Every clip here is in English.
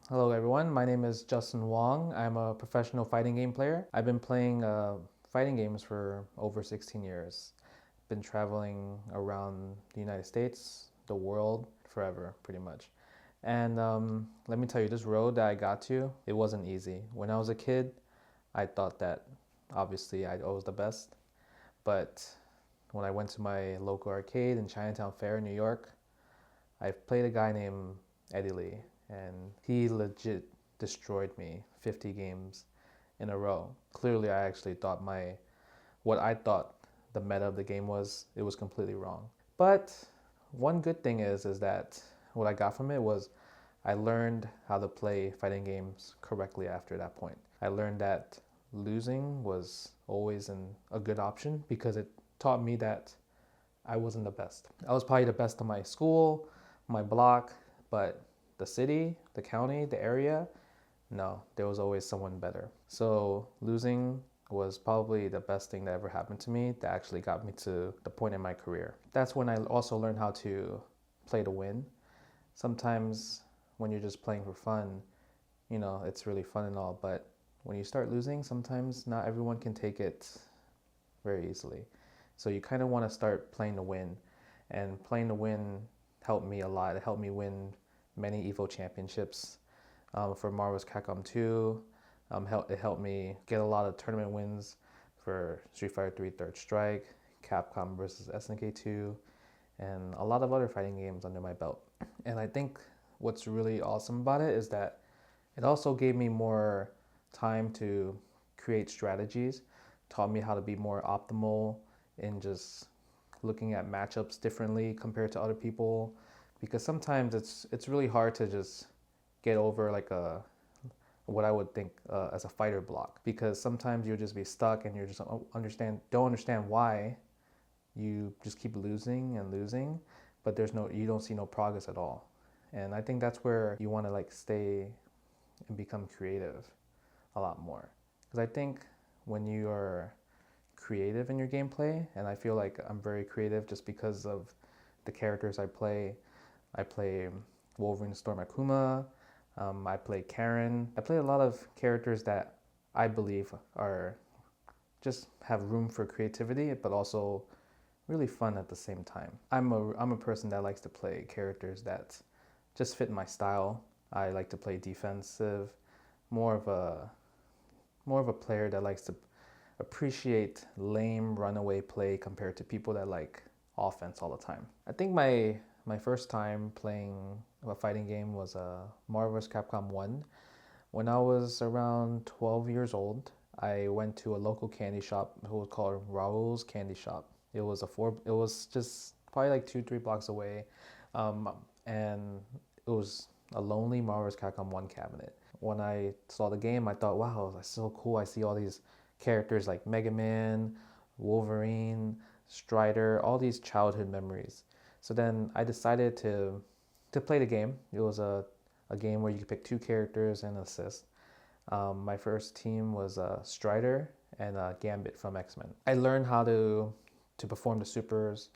Hello everyone, my name is Justin Wong. I'm a professional fighting game player. I've been playing fighting games for over 16 years. Been traveling around the United States, the world, forever, pretty much. And let me tell you, this road that I got to, it wasn't easy. When I was a kid, I thought that obviously I was the best. But when I went to my local arcade in Chinatown Fair in New York, I played a guy named Eddie Lee, and he legit destroyed me 50 games in a row. Clearly, I actually thought what I thought the meta of the game was, it was completely wrong. But one good thing is that what I got from it was I learned how to play fighting games correctly after that point. I learned that losing was always a good option because it taught me that I wasn't the best. I was probably the best in my school, my block, but the city, the county, the area, no, there was always someone better. So losing was probably the best thing that ever happened to me that actually got me to the point in my career. That's when I also learned how to play to win. Sometimes when you're just playing for fun, it's really fun and all, but when you start losing, sometimes not everyone can take it very easily. So you kind of want to start playing to win. And playing to win helped me a lot. It helped me win many EVO championships for Marvel's Capcom 2. It helped me get a lot of tournament wins for Street Fighter 3 Third Strike, Capcom versus SNK 2, and a lot of other fighting games under my belt. And I think what's really awesome about it is that it also gave me more time to create strategies, taught me how to be more optimal in just looking at matchups differently compared to other people, because sometimes it's really hard to just get over like a what I would think as a fighter block, because sometimes you'll just be stuck and you're just don't understand why you just keep losing and losing, but you don't see no progress at all. And I think that's where you want to like stay and become creative a lot more, because I think when you are creative in your gameplay, and I feel like I'm very creative just because of the characters I play. I play Wolverine Storm Akuma, I play Karen. I play a lot of characters that I believe are just have room for creativity, but also really fun at the same time. I'm a person that likes to play characters that just fit my style. I like to play defensive, more of a player that likes to appreciate lame runaway play compared to people that like offense all the time. I think my first time playing a fighting game was Marvel's Capcom 1. When I was around 12 years old, I went to a local candy shop. It was called Raoul's Candy Shop. It was just probably like 2-3 blocks away, um, and it was a lonely Marvel's Capcom 1 cabinet. When I saw the game, I thought, wow, that's so cool. I see all these characters like Mega Man, Wolverine, Strider, all these childhood memories. So then I decided to play the game. It was a game where you could pick two characters and assist. My first team was Strider and Gambit from X-Men. I learned how to perform the supers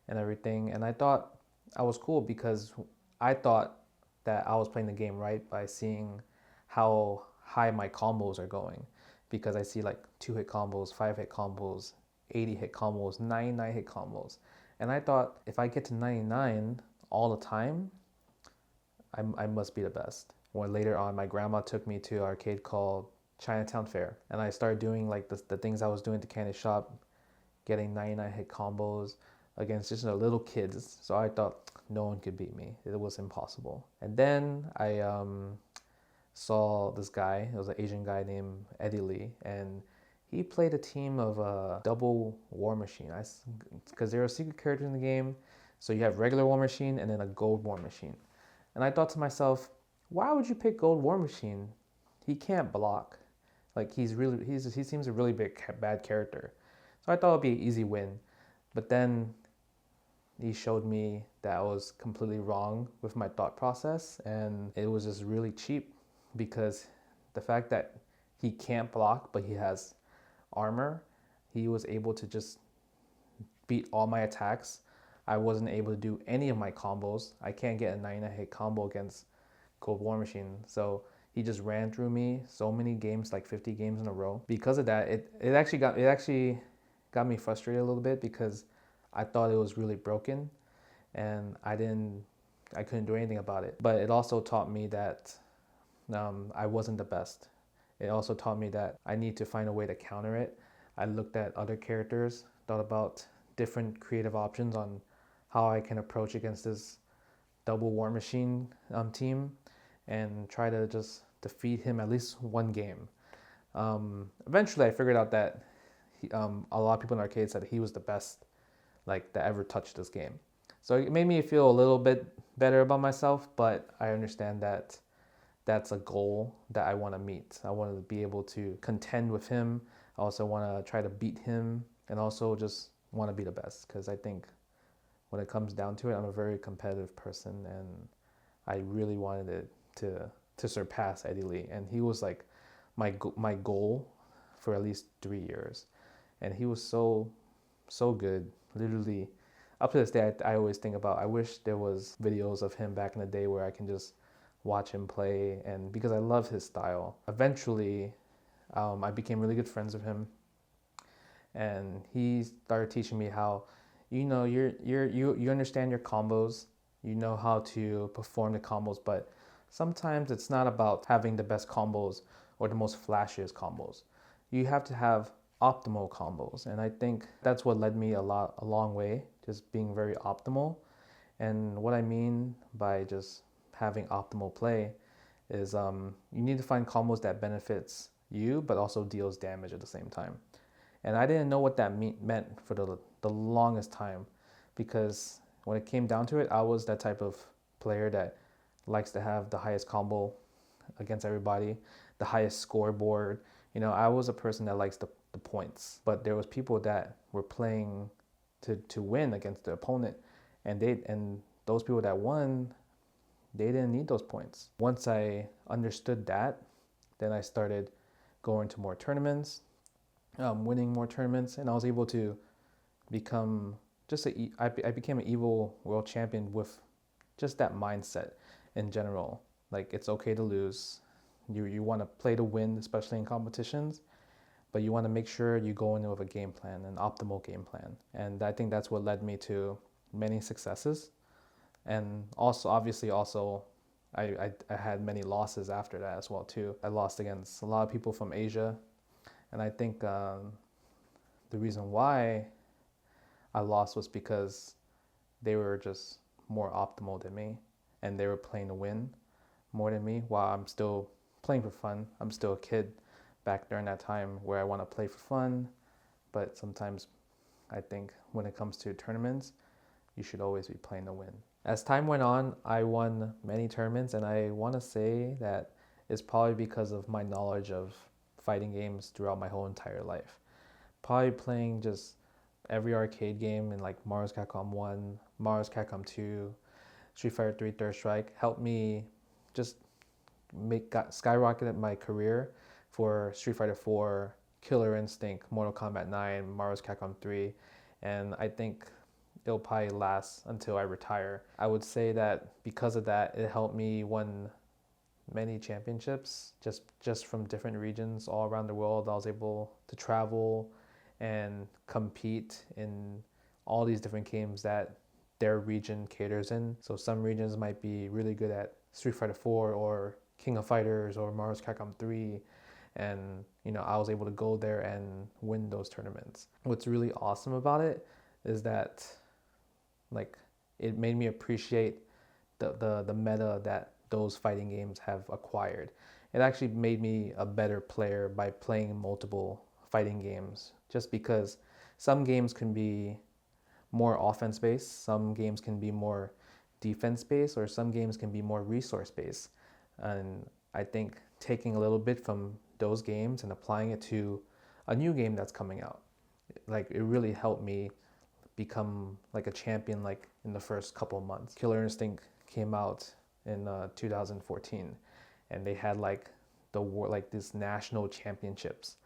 and everything, and I thought I was cool because I thought that I was playing the game right by seeing how high my combos are going, because I see like 2-hit combos, 5-hit combos, 80-hit combos, 99-hit combos. And I thought if I get to 99 all the time, I must be the best. When later on, my grandma took me to an arcade called Chinatown Fair, and I started doing like the things I was doing at the candy shop, getting 99-hit combos against just little kids. So I thought no one could beat me. It was impossible. And then I saw this guy. It was an Asian guy named Eddie Lee, and he played a team of a double War Machine. Because there are secret characters in the game, so you have regular War Machine and then a Gold War Machine. And I thought to myself, why would you pick Gold War Machine? He can't block. Like he seems a really bad character. So I thought it'd be an easy win. But then he showed me that I was completely wrong with my thought process, and it was just really cheap, because the fact that he can't block but he has armor, he was able to just beat all my attacks. I wasn't able to do any of my combos. I can't get a 9-hit combo against Cold War Machine. So he just ran through me so many games, like 50 games in a row. Because of that, it actually got me frustrated a little bit because I thought it was really broken and I couldn't do anything about it. But it also taught me that I wasn't the best. It also taught me that I need to find a way to counter it. I looked at other characters, thought about different creative options on how I can approach against this double War Machine team and try to just defeat him at least one game. Eventually, I figured out that a lot of people in arcade said he was the best like that ever touched this game. So it made me feel a little bit better about myself, but I understand that that's a goal that I want to meet. I want to be able to contend with him. I also want to try to beat him and also just want to be the best because I think when it comes down to it, I'm a very competitive person and I really wanted it to surpass Eddie Lee. And he was like my goal for at least 3 years. And he was so good. Literally, up to this day, I always think about, I wish there was videos of him back in the day where I can just watch him play, and because I love his style. Eventually, I became really good friends with him, and he started teaching me how, you understand your combos, you know how to perform the combos, but sometimes it's not about having the best combos or the most flashiest combos. You have to have optimal combos, and I think that's what led me a long way, just being very optimal. And what I mean by just having optimal play is you need to find combos that benefits you but also deals damage at the same time. And I didn't know what that meant for the longest time, because when it came down to it, I was that type of player that likes to have the highest combo against everybody, the highest scoreboard. I was a person that likes the points, but there was people that were playing to win against the opponent, and those people that won, they didn't need those points. Once I understood that, then I started going to more tournaments, winning more tournaments, and I was able to become I became an EVO world champion with just that mindset in general. Like, it's okay to lose. You want to play to win, especially in competitions, but you want to make sure you go in with a game plan, an optimal game plan. And I think that's what led me to many successes. And also, obviously, I had many losses after that as well too. I lost against a lot of people from Asia, and I think the reason why I lost was because they were just more optimal than me, and they were playing to win more than me, while I'm still playing for fun. I'm still a kid back during that time where I want to play for fun, but sometimes I think when it comes to tournaments, you should always be playing to win. As time went on, I won many tournaments, and I want to say that it's probably because of my knowledge of fighting games throughout my whole entire life. Probably playing just every arcade game in like Marvel's Capcom 1, Marvel's Capcom 2, Street Fighter 3 Third Strike helped me just skyrocketed my career for Street Fighter 4, Killer Instinct, Mortal Kombat 9, Marvel's Capcom 3, and I think it'll probably last until I retire. I would say that because of that, it helped me win many championships just from different regions all around the world. I was able to travel and compete in all these different games that their region caters in. So some regions might be really good at Street Fighter 4 or King of Fighters or Marvel's Capcom 3, and I was able to go there and win those tournaments. What's really awesome about it is that it made me appreciate the meta that those fighting games have acquired. It actually made me a better player by playing multiple fighting games, just because some games can be more offense based, some games can be more defense based, or some games can be more resource based. And I think taking a little bit from those games and applying it to a new game that's coming out, it really helped me become like a champion in the first couple of months. Killer Instinct came out in 2014, and they had this national championships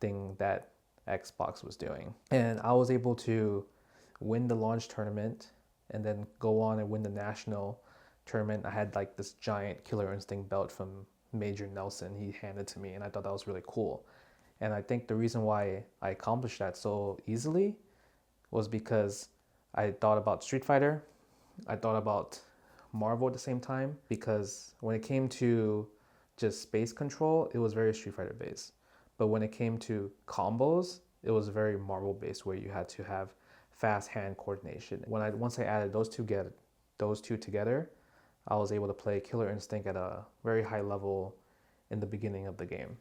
thing that Xbox was doing, and I was able to win the launch tournament and then go on and win the national tournament, I had like this giant Killer Instinct belt from Major Nelson. He handed to me, and I thought that was really cool. And I think the reason why I accomplished that so easily was because I thought about Street Fighter, I thought about Marvel at the same time, because when it came to just space control, it was very Street Fighter based. But when it came to combos, it was very Marvel based, where you had to have fast hand coordination. Once I added those two together, I was able to play Killer Instinct at a very high level in the beginning of the game.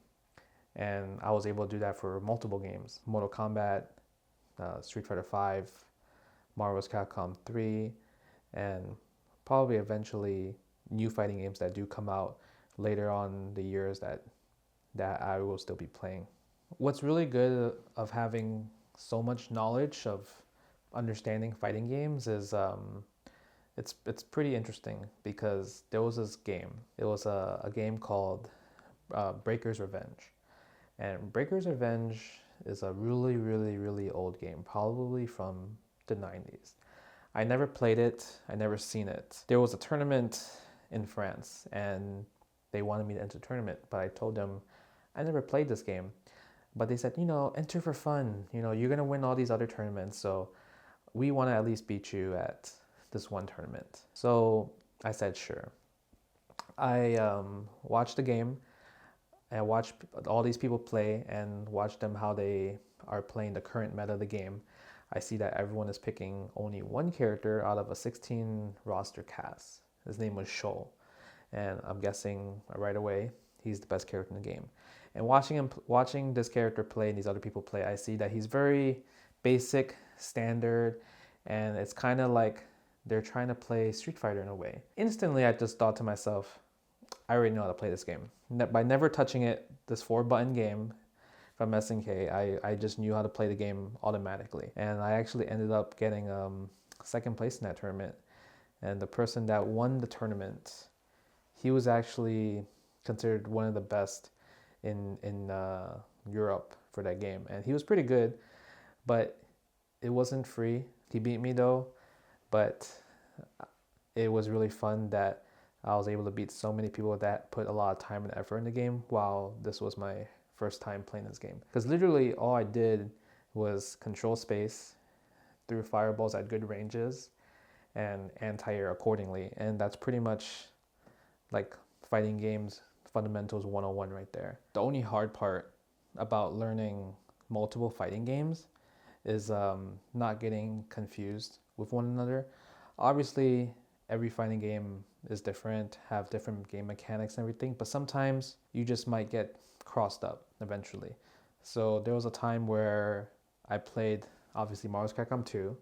And I was able to do that for multiple games: Mortal Kombat, Street Fighter 5, Marvel's Capcom 3, and probably eventually new fighting games that do come out later on the years that I will still be playing. What's really good of having so much knowledge of understanding fighting games is it's pretty interesting, because there was this game. It was a game called Breaker's Revenge. And Breaker's Revenge is a really, really, really old game, probably from the 90s. I never played it, I never seen it. There was a tournament in France, and they wanted me to enter the tournament, but I told them I never played this game. But they said, enter for fun. You're gonna win all these other tournaments, so we want to at least beat you at this one tournament. So I said, sure. I watched the game, and I watched all these people play and watched them how they are playing the current meta of the game. I see that everyone is picking only one character out of a 16 roster cast. His name was Shoal, and I'm guessing right away he's the best character in the game. And watching this character play and these other people play, I see that he's very basic, standard, and it's kind of like they're trying to play Street Fighter in a way. Instantly, I just thought to myself, I already know how to play this game. By never touching it, this 4-button game from SNK, I just knew how to play the game automatically. And I actually ended up getting second place in that tournament. And the person that won the tournament, he was actually considered one of the best in Europe for that game. And he was pretty good, but it wasn't free. He beat me though, but it was really fun that I was able to beat so many people that put a lot of time and effort in the game, while this was my first time playing this game. Because literally all I did was control space, threw fireballs at good ranges, and anti-air accordingly. And that's pretty much like fighting games fundamentals 101 right there. The only hard part about learning multiple fighting games is not getting confused with one another. Obviously, every fighting game is different, have different game mechanics and everything, but sometimes you just might get crossed up eventually. So there was a time where I played, obviously, Marvel's Capcom 2,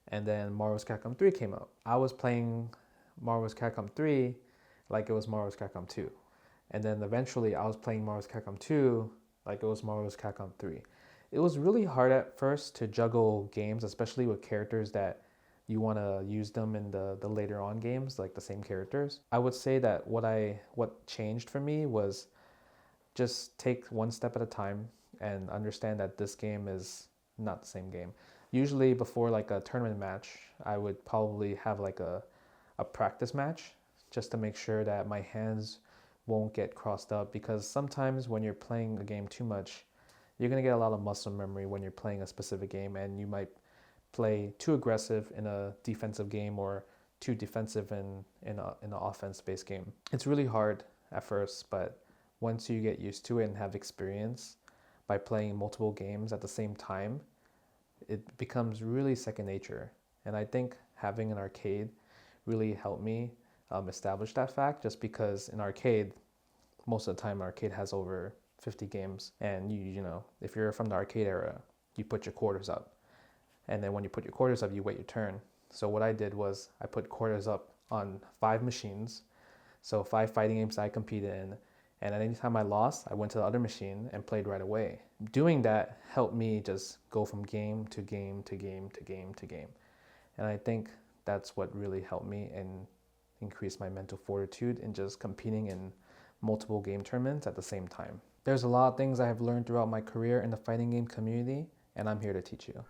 and then Marvel's Capcom 3 came out. I was playing Marvel's Capcom 3 like it was Marvel's Capcom 2. And then eventually I was playing Marvel's Capcom 2 like it was Marvel's Capcom 3. It was really hard at first to juggle games, especially with characters that you want to use them in the later on games, like the same characters. I would say that what changed for me was just take one step at a time and understand that this game is not the same game. Usually before like a tournament match, I would probably have like a practice match just to make sure that my hands won't get crossed up, because sometimes when you're playing a game too much, you're going to get a lot of muscle memory when you're playing a specific game, and you might play too aggressive in a defensive game or too defensive in an offense-based game. It's really hard at first, but once you get used to it and have experience by playing multiple games at the same time, it becomes really second nature. And I think having an arcade really helped me establish that fact, just because in arcade, most of the time arcade has over 50 games, and you know, if you're from the arcade era, you put your quarters up. And then when you put your quarters up, you wait your turn. So what I did was I put quarters up on 5 machines, so 5 fighting games I competed in, and at any time I lost, I went to the other machine and played right away. Doing that helped me just go from game to game to game to game to game. And I think that's what really helped me and increase my mental fortitude in just competing in multiple game tournaments at the same time. There's a lot of things I have learned throughout my career in the fighting game community, and I'm here to teach you.